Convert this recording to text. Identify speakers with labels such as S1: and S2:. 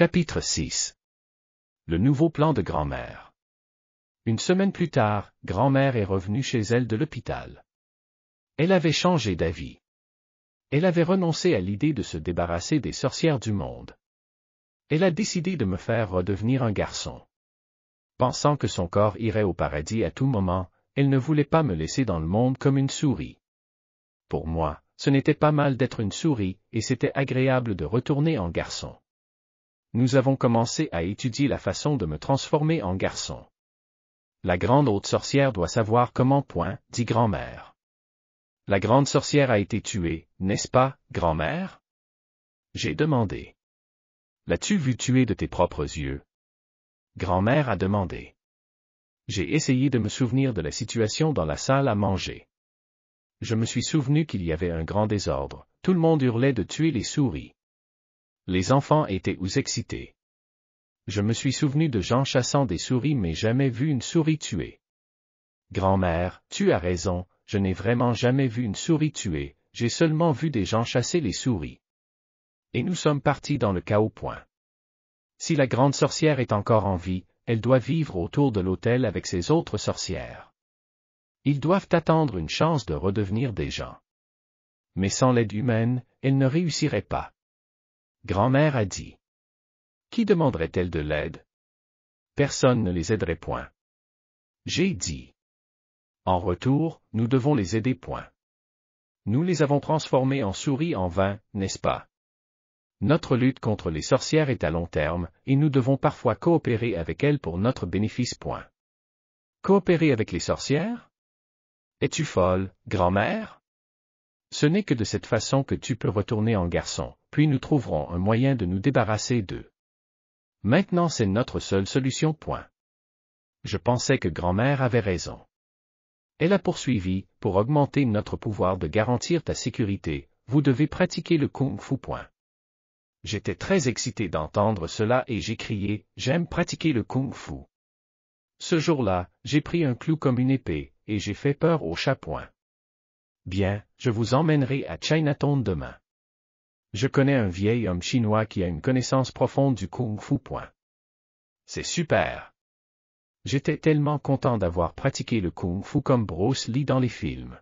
S1: Chapitre 6. Le nouveau plan de grand-mère. Une semaine plus tard, grand-mère est revenue chez elle de l'hôpital. Elle avait changé d'avis. Elle avait renoncé à l'idée de se débarrasser des sorcières du monde. Elle a décidé de me faire redevenir un garçon. Pensant que son corps irait au paradis à tout moment, elle ne voulait pas me laisser dans le monde comme une souris. Pour moi, ce n'était pas mal d'être une souris, et c'était agréable de retourner en garçon. Nous avons commencé à étudier la façon de me transformer en garçon. La grande haute sorcière doit savoir comment, dit grand-mère. La grande sorcière a été tuée, n'est-ce pas, grand-mère? J'ai demandé. L'as-tu vue tuer de tes propres yeux? Grand-mère a demandé. J'ai essayé de me souvenir de la situation dans la salle à manger. Je me suis souvenu qu'il y avait un grand désordre, tout le monde hurlait de tuer les souris. Les enfants étaient excités. Je me suis souvenu de gens chassant des souris mais jamais vu une souris tuée. Grand-mère, tu as raison, je n'ai vraiment jamais vu une souris tuée, j'ai seulement vu des gens chasser les souris. Et nous sommes partis dans le chaos. Si la grande sorcière est encore en vie, elle doit vivre autour de l'autel avec ses autres sorcières. Ils doivent attendre une chance de redevenir des gens. Mais sans l'aide humaine, elle ne réussirait pas. Grand-mère a dit. Qui demanderait-elle de l'aide? Personne ne les aiderait point. J'ai dit. En retour, nous devons les aider. Nous les avons transformés en souris en vain, n'est-ce pas? Notre lutte contre les sorcières est à long terme, et nous devons parfois coopérer avec elles pour notre bénéfice. Coopérer avec les sorcières? Es-tu folle, grand-mère? Ce n'est que de cette façon que tu peux retourner en garçon, puis nous trouverons un moyen de nous débarrasser d'eux. Maintenant c'est notre seule solution. Je pensais que grand-mère avait raison. Elle a poursuivi, pour augmenter notre pouvoir de garantir ta sécurité, vous devez pratiquer le kung-fu. J'étais très excité d'entendre cela et j'ai crié, j'aime pratiquer le kung-fu. Ce jour-là, j'ai pris un clou comme une épée, et j'ai fait peur au chat. Bien, je vous emmènerai à Chinatown demain. Je connais un vieil homme chinois qui a une connaissance profonde du kung-fu. C'est super. J'étais tellement content d'avoir pratiqué le kung-fu comme Bruce Lee dans les films.